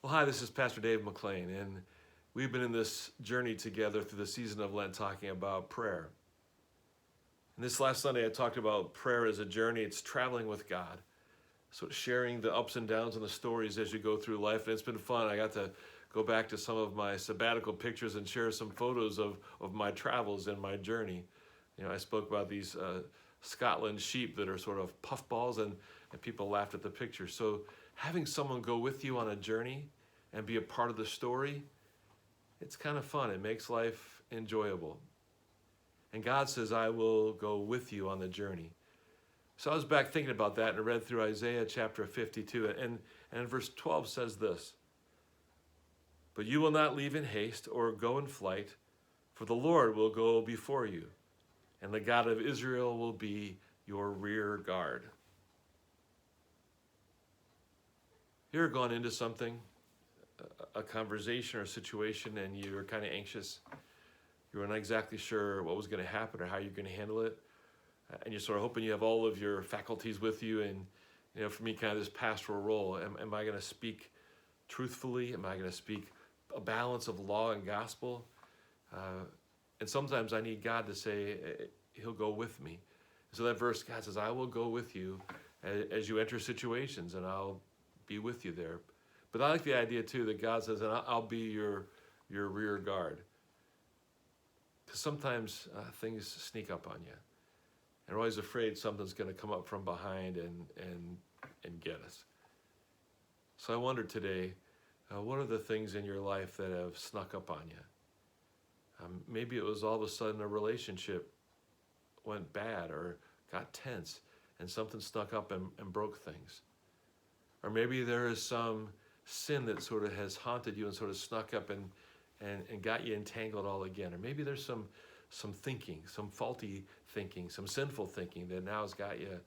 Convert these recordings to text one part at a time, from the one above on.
Well, hi, this is Pastor Dave McLean, and we've been in this journey together through the season of Lent talking about prayer. And this last Sunday, I talked about prayer as a journey. It's traveling with God. So it's sharing the ups and downs and the stories as you go through life. And it's been fun. I got to go back to some of my sabbatical pictures and share some photos of my travels and my journey. I spoke about these Scotland sheep that are sort of puffballs, and people laughed at the picture. So having someone go with you on a journey and be a part of the story, it's kind of fun. It makes life enjoyable. And God says, I will go with you on the journey. So I was back thinking about that, and I read through Isaiah chapter 52, and verse 12 says this: "But you will not leave in haste or go in flight, for the Lord will go before you, and the God of Israel will be your rear guard." You ever gone into something, a conversation or a situation, and you were kind of anxious? You were not exactly sure what was going to happen or how you're going to handle it. And you're sort of hoping you have all of your faculties with you. And, for me, kind of this pastoral role, am I going to speak truthfully? Am I going to speak a balance of law and gospel? And sometimes I need God to say, he'll go with me. So that verse, God says, I will go with you as you enter situations, and I'll be with you there. But I like the idea, too, that God says, and I'll be your rear guard. Because sometimes things sneak up on you. And we're always afraid something's going to come up from behind and get us. So I wonder today, what are the things in your life that have snuck up on you? Maybe it was all of a sudden a relationship went bad or got tense, and something snuck up and broke things. Or maybe there is some sin that sort of has haunted you and sort of snuck up and got you entangled all again. Or maybe there's some thinking, some faulty thinking, some sinful thinking that now has got you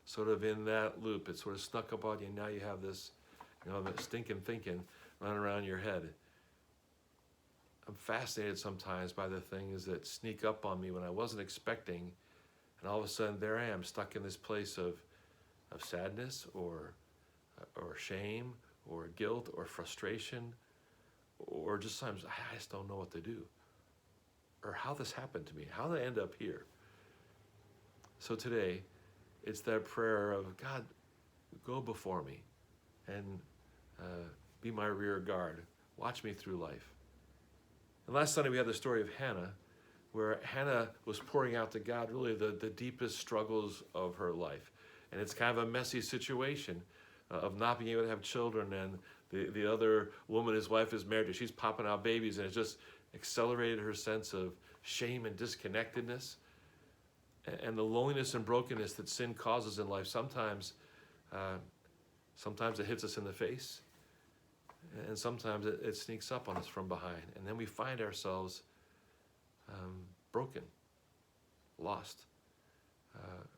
sort of in that loop. It sort of snuck up on you, and now you have this, that stinking thinking running around your head. I'm fascinated sometimes by the things that sneak up on me when I wasn't expecting, and all of a sudden there I am stuck in this place of sadness or shame or guilt or frustration, or just sometimes I just don't know what to do, or how this happened to me, how did I end up here? So today, it's that prayer of, God, go before me and be my rear guard. Watch me through life. And last Sunday, we had the story of Hannah, where Hannah was pouring out to God really the deepest struggles of her life. And it's kind of a messy situation of not being able to have children, and the other woman his wife is married to, she's popping out babies, and it just accelerated her sense of shame and disconnectedness and the loneliness and brokenness that sin causes in life. Sometimes it hits us in the face, and sometimes it sneaks up on us from behind, and then we find ourselves broken, lost,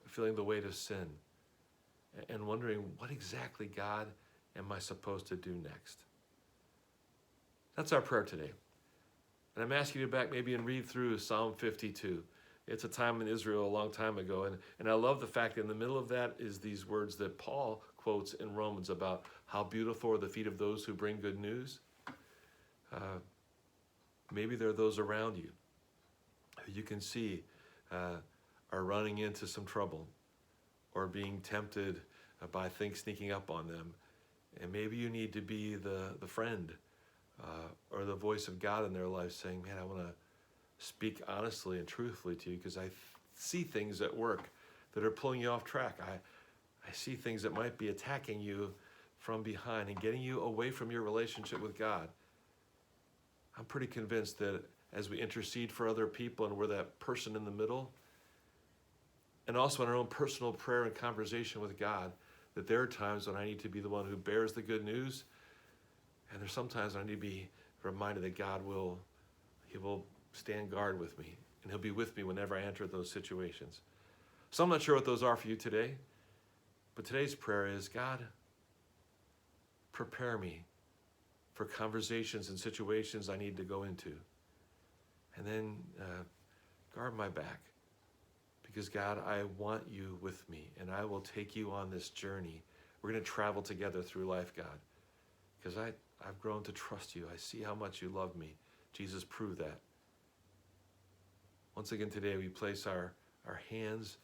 feeling the weight of sin, and wondering, what exactly, God, am I supposed to do next? That's our prayer today. And I'm asking you to back maybe and read through Psalm 52. It's a time in Israel a long time ago. And I love the fact that in the middle of that is these words that Paul quotes in Romans about how beautiful are the feet of those who bring good news. Maybe there are those around you who you can see are running into some trouble or being tempted by things sneaking up on them. And maybe you need to be the friend or the voice of God in their life, saying, man, I want to speak honestly and truthfully to you because I see things at work that are pulling you off track. I see things that might be attacking you from behind and getting you away from your relationship with God. I'm pretty convinced that as we intercede for other people and we're that person in the middle, and also in our own personal prayer and conversation with God, that there are times when I need to be the one who bears the good news, and there's sometimes I need to be reminded that God will stand guard with me, and he'll be with me whenever I enter those situations. So I'm not sure what those are for you today, but today's prayer is, God, prepare me for conversations and situations I need to go into. And then guard my back. Because God, I want you with me, and I will take you on this journey. We're going to travel together through life, God. because I've grown to trust you. I see how much you love me. Jesus, prove that. Once again today, we place our hands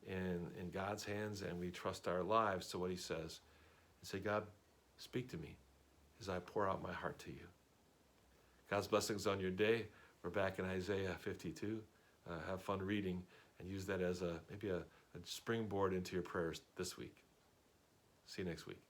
in God's hands, and we trust our lives to what he says. And say, God, speak to me as I pour out my heart to you. God's blessings on your day. We're back in Isaiah 52. Have fun reading and use that as maybe a springboard into your prayers this week. See you next week.